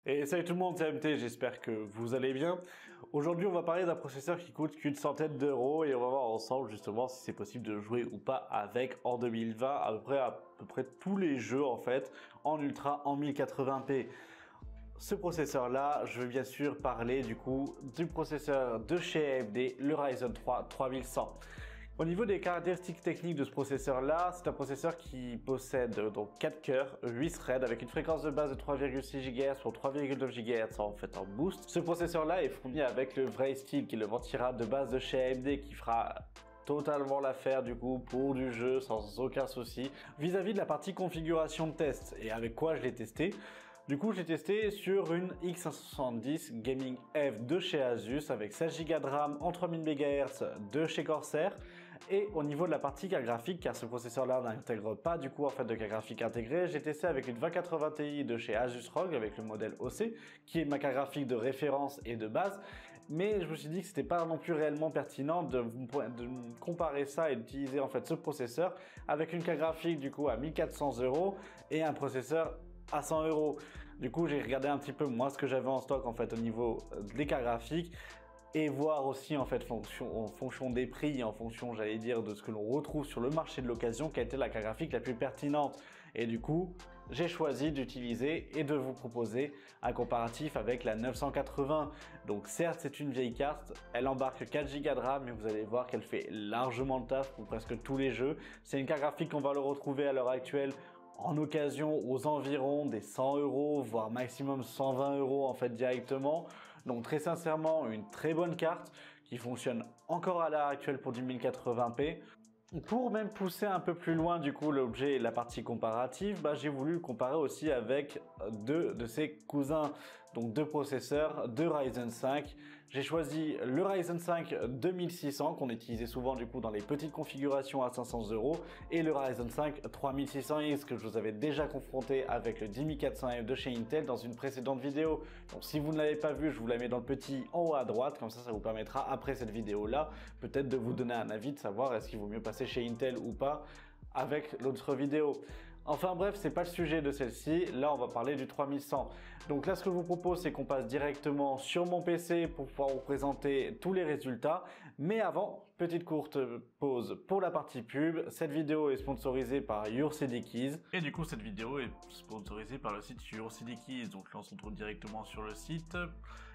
Et salut tout le monde, c'est MT, j'espère que vous allez bien. Aujourd'hui, on va parler d'un processeur qui coûte qu'une centaine d'euros et on va voir ensemble justement si c'est possible de jouer ou pas avec en 2020 à peu près tous les jeux en fait en ultra en 1080p. Ce processeur là, je vais bien sûr parler du processeur de chez AMD, le Ryzen 3 3100. Au niveau des caractéristiques techniques de ce processeur-là, c'est un processeur qui possède donc 4 cœurs, 8 threads avec une fréquence de base de 3,6 GHz pour 3,9 GHz en boost. Ce processeur-là est fourni avec le Vraysteed qui est le ventirad de base de chez AMD qui fera totalement l'affaire pour du jeu sans aucun souci. Vis-à-vis de la partie configuration de test et avec quoi je l'ai testé. Je l'ai testé sur une X570 Gaming F de chez Asus avec 16 Go de RAM en 3000 MHz de chez Corsair. Et au niveau de la partie carte graphique, car ce processeur-là n'intègre pas de carte graphique intégrée, j'ai testé avec une 2080 Ti de chez Asus ROG avec le modèle OC, qui est ma carte graphique de référence et de base. Mais je me suis dit que c'était pas non plus réellement pertinent de comparer ça et d'utiliser ce processeur avec une carte graphique à 1400 € et un processeur à 100 €. J'ai regardé un petit peu moi ce que j'avais en stock au niveau des cartes graphiques et voir aussi en fonction des prix et en fonction de ce que l'on retrouve sur le marché de l'occasion quelle était la carte graphique la plus pertinente. Et j'ai choisi d'utiliser et de vous proposer un comparatif avec la 980. Donc certes c'est une vieille carte, elle embarque 4 Go de RAM mais vous allez voir qu'elle fait largement le taf pour presque tous les jeux. C'est une carte graphique qu'on va le retrouver à l'heure actuelle en occasion aux environs des 100 €, voire maximum 120 € directement. Donc très sincèrement, une très bonne carte qui fonctionne encore à l'heure actuelle pour du 1080p. Pour même pousser un peu plus loin l'objet et la partie comparative, j'ai voulu le comparer aussi avec deux de ses cousins, donc deux processeurs de Ryzen 5. J'ai choisi le Ryzen 5 2600 qu'on utilisait souvent dans les petites configurations à 500 € et le Ryzen 5 3600X que je vous avais déjà confronté avec le 10400F de chez Intel dans une précédente vidéo. Donc si vous ne l'avez pas vu, je vous la mets dans le petit en haut à droite, comme ça vous permettra après cette vidéo là peut-être de vous donner un avis, de savoir est-ce qu'il vaut mieux passer chez Intel ou pas avec l'autre vidéo. Enfin bref, c'est pas le sujet de celle-ci. Là, on va parler du 3100. Donc là, ce que je vous propose, c'est qu'on passe directement sur mon PC pour pouvoir vous présenter tous les résultats. Mais avant, petite courte pause pour la partie pub. Cette vidéo est sponsorisée par YourCDKeys. Et cette vidéo est sponsorisée par le site YourCDKeys. Donc là, on se retrouve directement sur le site.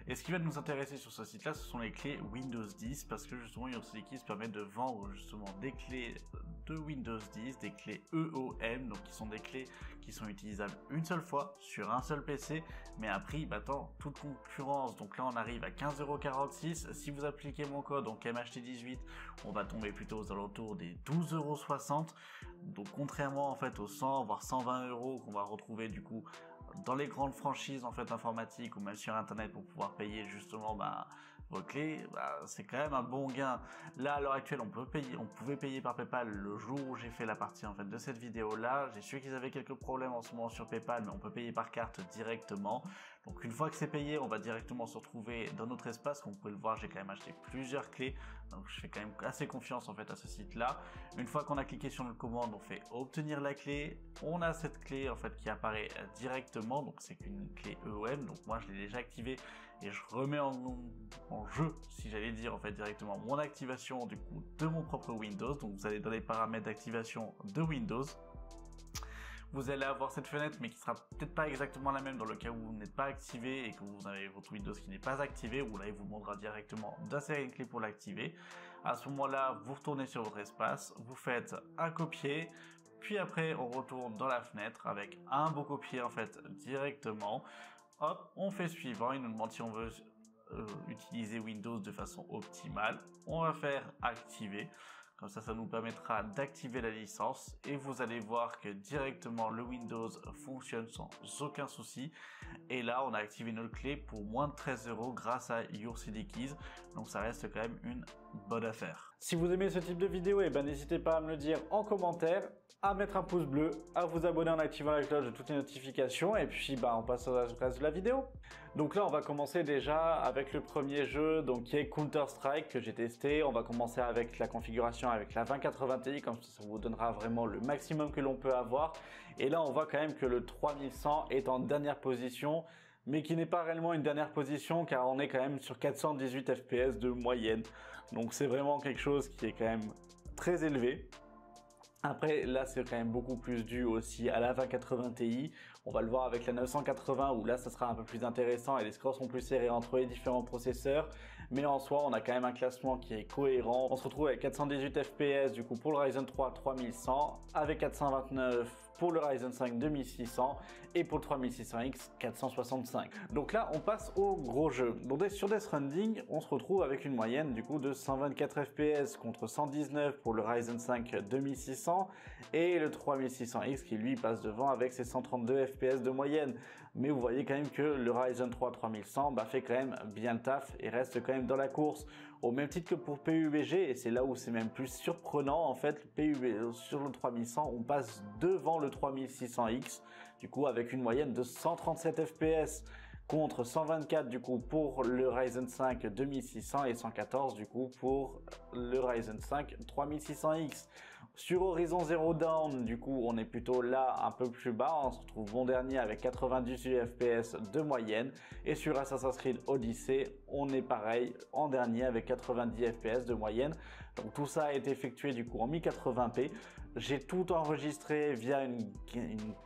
Et ce qui va nous intéresser sur ce site-là, ce sont les clés Windows 10 parce que justement, YourCDKeys permet de vendre des clés de Windows 10, des clés EOM, donc qui sont des clés qui sont utilisables une seule fois sur un seul PC, mais à prix battant toute concurrence. Donc là on arrive à 15,46 €. Si vous appliquez mon code, donc MHT18, on va tomber plutôt aux alentours des 12,60 €. Donc contrairement aux 100 voire 120 € qu'on va retrouver dans les grandes franchises informatiques ou même sur internet pour pouvoir payer justement vos clés, c'est quand même un bon gain. Là à l'heure actuelle on pouvait payer par PayPal le jour où j'ai fait la partie de cette vidéo là. J'ai su qu'ils avaient quelques problèmes en ce moment sur PayPal, mais on peut payer par carte directement. Donc une fois que c'est payé, on va directement se retrouver dans notre espace. Comme vous pouvez le voir, j'ai quand même acheté plusieurs clés, donc je fais quand même assez confiance à ce site là. Une fois qu'on a cliqué sur notre commande, on fait obtenir la clé. On a cette clé qui apparaît directement, donc c'est une clé EOM. Donc moi je l'ai déjà activée et je remets en jeu, si j'allais dire directement mon activation de mon propre Windows. Donc vous allez dans les paramètres d'activation de Windows. Vous allez avoir cette fenêtre mais qui sera peut-être pas exactement la même dans le cas où vous n'êtes pas activé et que vous avez votre Windows qui n'est pas activé, où là il vous demandera directement d'insérer une clé pour l'activer. À ce moment-là, vous retournez sur votre espace, vous faites un copier, puis après on retourne dans la fenêtre avec un beau copier directement. Hop, on fait suivant, il nous demande si on veut utiliser Windows de façon optimale. On va faire activer. Comme ça nous permettra d'activer la licence et vous allez voir que directement le Windows fonctionne sans aucun souci. Et là, on a activé notre clé pour moins de 13 € grâce à YourCDKeys. Donc ça reste quand même une bonne affaire. Si vous aimez ce type de vidéo, n'hésitez pas à me le dire en commentaire, à mettre un pouce bleu, à vous abonner en activant la cloche de toutes les notifications et puis on passe au reste de la vidéo. Donc là, on va commencer déjà avec le premier jeu qui est Counter-Strike que j'ai testé. On va commencer avec la configuration avec la 2080 Ti, comme ça vous donnera vraiment le maximum que l'on peut avoir. Et là on voit quand même que le 3100 est en dernière position mais qui n'est pas réellement une dernière position car on est quand même sur 418 FPS de moyenne. Donc c'est vraiment quelque chose qui est quand même très élevé. Après, là, c'est quand même beaucoup plus dû aussi à la 2080 Ti. On va le voir avec la 980 où là, ça sera un peu plus intéressant et les scores sont plus serrés entre les différents processeurs. Mais en soi, on a quand même un classement qui est cohérent. On se retrouve avec 418 FPS du coup pour le Ryzen 3 3100, avec 429 pour le Ryzen 5 2600 et pour le 3600X 465. Donc là, on passe au gros jeu. Donc sur Death Stranding, on se retrouve avec une moyenne du coup de 124 FPS contre 119 pour le Ryzen 5 2600 et le 3600X qui lui passe devant avec ses 132 FPS de moyenne. Mais vous voyez quand même que le Ryzen 3 3100 fait quand même bien le taf et reste quand même dans la course. Au même titre que pour PUBG, et c'est là où c'est même plus surprenant, en fait, sur le 3100, on passe devant le 3600X, du coup avec une moyenne de 137 FPS contre 124 du coup pour le Ryzen 5 2600 et 114 du coup pour le Ryzen 5 3600X. Sur Horizon Zero Dawn, du coup, on est plutôt là un peu plus bas. On se retrouve bon dernier avec 98 FPS de moyenne. Et sur Assassin's Creed Odyssey, on est pareil en dernier avec 90 FPS de moyenne. Donc tout ça a été effectué du coup en 1080p. J'ai tout enregistré via une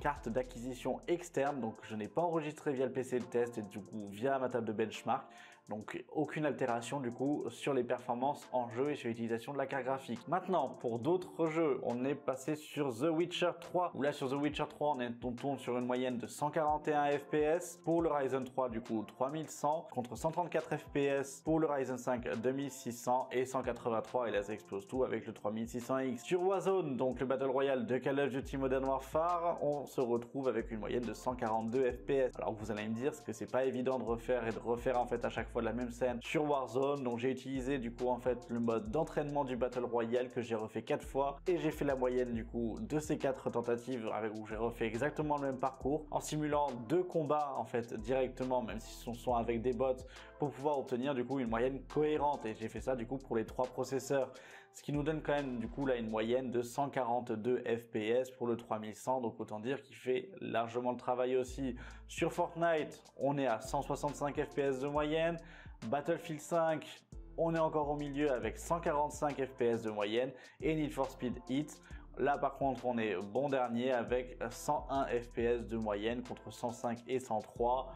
carte d'acquisition externe. Donc je n'ai pas enregistré via le PC de test et du coup via ma table de benchmark. Donc aucune altération du coup sur les performances en jeu et sur l'utilisation de la carte graphique. Maintenant pour d'autres jeux, on est passé sur The Witcher 3 où là sur The Witcher 3 on tourne sur une moyenne de 141 FPS pour le Ryzen 3 du coup 3100 contre 134 FPS pour le Ryzen 5 2600 et 183 et là ça explose tout avec le 3600X. Sur Warzone, donc le Battle Royale de Call of Duty Modern Warfare, on se retrouve avec une moyenne de 142 FPS. Alors vous allez me dire que c'est pas évident de refaire en fait à chaque fois la même scène sur Warzone. Donc j'ai utilisé du coup en fait le mode d'entraînement du Battle Royale que j'ai refait 4 fois et j'ai fait la moyenne du coup de ces 4 tentatives où j'ai refait exactement le même parcours en simulant 2 combats en fait directement, même si ce sont avec des bots, pour pouvoir obtenir du coup une moyenne cohérente. Et j'ai fait ça du coup pour les 3 processeurs, ce qui nous donne quand même du coup là une moyenne de 142 FPS pour le 3100, donc autant dire qu'il fait largement le travail aussi. Sur Fortnite, on est à 165 FPS de moyenne. Battlefield 5, on est encore au milieu avec 145 FPS de moyenne. Et Need for Speed Heat, là par contre on est bon dernier avec 101 FPS de moyenne contre 105 et 103.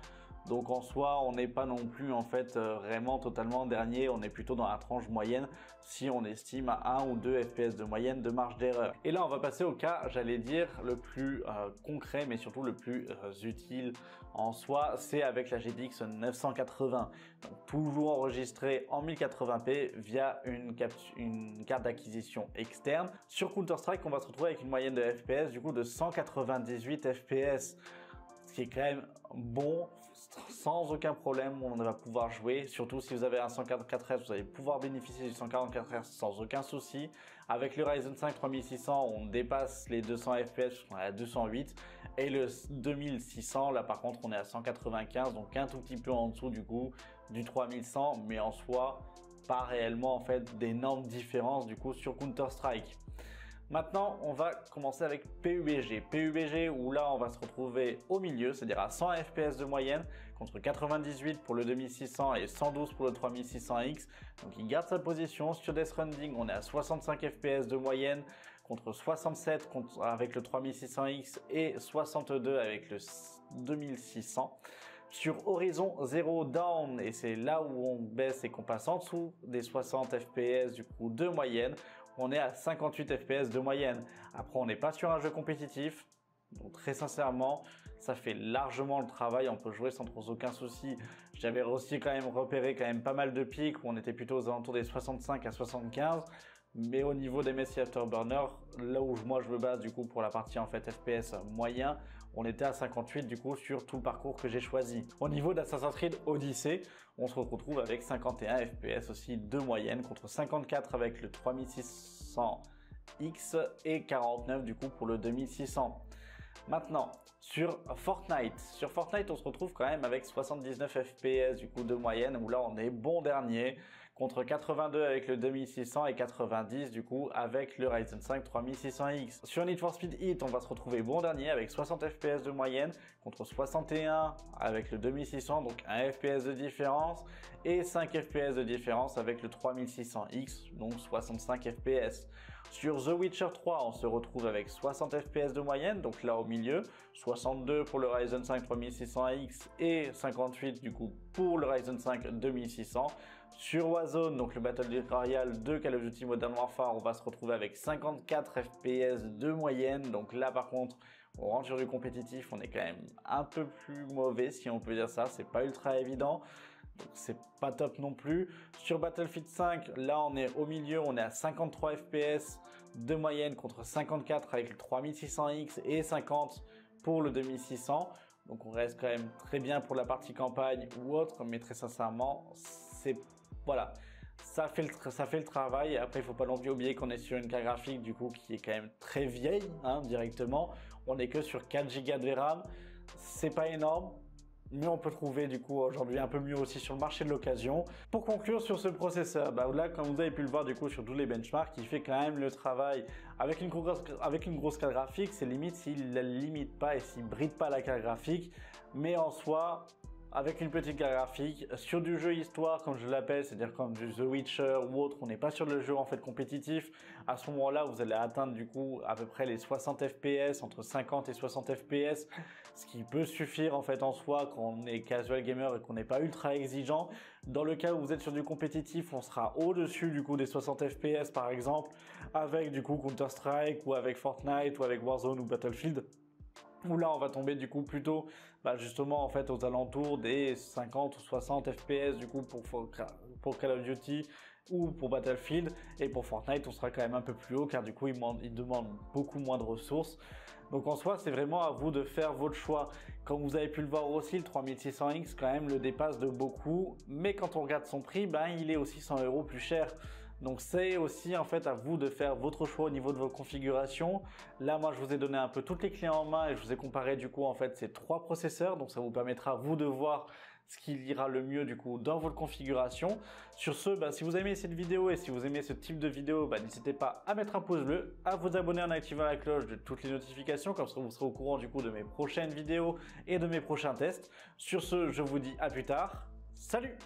Donc en soi, on n'est pas non plus en fait vraiment totalement dernier, on est plutôt dans la tranche moyenne si on estime à 1 ou 2 FPS de moyenne de marge d'erreur. Et là, on va passer au cas, j'allais dire, le plus concret, mais surtout le plus utile en soi, c'est avec la GTX 980. Donc, toujours enregistré en 1080p via une carte d'acquisition externe. Sur Counter-Strike, on va se retrouver avec une moyenne de FPS du coup de 198 FPS. Ce qui est quand même bon, sans aucun problème, on va pouvoir jouer. Surtout si vous avez un 144 Hz, vous allez pouvoir bénéficier du 144 Hz sans aucun souci. Avec le Ryzen 5 3600, on dépasse les 200 FPS, on est à 208. Et le 2600, là par contre, on est à 195, donc un tout petit peu en dessous du coup du 3100. Mais en soi, pas réellement en fait d'énormes différences du coup sur Counter-Strike. Maintenant, on va commencer avec PUBG. PUBG où là, on va se retrouver au milieu, c'est-à-dire à 100 FPS de moyenne contre 98 pour le 2600 et 112 pour le 3600X. Donc, il garde sa position. Sur Death Stranding, on est à 65 FPS de moyenne contre 67 avec le 3600X et 62 avec le 2600. Sur Horizon Zero Dawn, et c'est là où on baisse et qu'on passe en dessous des 60 FPS du coup de moyenne, on est à 58 FPS de moyenne. Après, on n'est pas sur un jeu compétitif, donc très sincèrement, ça fait largement le travail, on peut jouer sans trop aucun souci. J'avais aussi quand même repéré quand même pas mal de pics où on était plutôt aux alentours des 65 à 75. Mais au niveau des MSI Afterburner, là où moi je me base du coup pour la partie en fait FPS moyen, on était à 58 du coup sur tout le parcours que j'ai choisi. Au niveau d'Assassin's Creed Odyssey, on se retrouve avec 51 FPS aussi de moyenne contre 54 avec le 3600X et 49 du coup pour le 2600. Maintenant, sur Fortnite, on se retrouve quand même avec 79 FPS du coup de moyenne où là on est bon dernier contre 82 avec le 2600 et 90 du coup avec le Ryzen 5 3600X. Sur Need for Speed Heat, on va se retrouver bon dernier avec 60 FPS de moyenne contre 61 avec le 2600, donc 1 FPS de différence, et 5 FPS de différence avec le 3600X, donc 65 FPS. Sur The Witcher 3, on se retrouve avec 60 FPS de moyenne, donc là au milieu, 62 pour le Ryzen 5 3600X et 58 du coup pour le Ryzen 5 2600. Sur Warzone, donc le Battle Royale de Call of Duty Modern Warfare, on va se retrouver avec 54 FPS de moyenne, donc là par contre, on rentre sur du compétitif, on est quand même un peu plus mauvais si on peut dire ça, c'est pas ultra évident. Donc c'est pas top non plus. Sur Battlefield 5, là on est au milieu, on est à 53 FPS de moyenne contre 54 avec le 3600X et 50 pour le 2600. Donc on reste quand même très bien pour la partie campagne ou autre, mais très sincèrement, voilà, ça fait le travail. Après, il faut pas non plus oublier qu'on est sur une carte graphique du coup qui est quand même très vieille, hein, directement. On n'est que sur 4 Go de RAM, c'est pas énorme. Mais on peut trouver du coup aujourd'hui un peu mieux aussi sur le marché de l'occasion. Pour conclure sur ce processeur, là comme vous avez pu le voir du coup sur tous les benchmarks, il fait quand même le travail avec une grosse carte graphique. C'est limite s'il ne la limite pas et s'il ne bride pas la carte graphique, mais en soi avec une petite carte graphique, sur du jeu histoire comme je l'appelle, c'est-à-dire comme du The Witcher ou autre, on n'est pas sur le jeu en fait compétitif. À ce moment-là, vous allez atteindre du coup à peu près les 60 FPS, entre 50 et 60 FPS, ce qui peut suffire en fait en soi quand on est casual gamer et qu'on n'est pas ultra exigeant. Dans le cas où vous êtes sur du compétitif, on sera au-dessus du coup des 60 FPS par exemple, avec du coup Counter-Strike ou avec Fortnite ou avec Warzone ou Battlefield. Où là on va tomber du coup plutôt justement en fait aux alentours des 50 ou 60 FPS du coup pour Call of Duty ou pour Battlefield, et pour Fortnite on sera quand même un peu plus haut car du coup il demande beaucoup moins de ressources. Donc en soi c'est vraiment à vous de faire votre choix. Comme vous avez pu le voir aussi, le 3600X quand même le dépasse de beaucoup, mais quand on regarde son prix, il est aussi 100 € plus cher. Donc c'est aussi en fait à vous de faire votre choix au niveau de vos configurations. Là moi je vous ai donné un peu toutes les clés en main et je vous ai comparé du coup en fait ces 3 processeurs, donc ça vous permettra vous de voir ce qui ira le mieux du coup dans votre configuration. Sur ce, si vous aimez cette vidéo et si vous aimez ce type de vidéo, n'hésitez pas à mettre un pouce bleu, à vous abonner en activant la cloche de toutes les notifications, comme ça vous serez au courant du coup de mes prochaines vidéos et de mes prochains tests. Sur ce, je vous dis à plus tard, salut!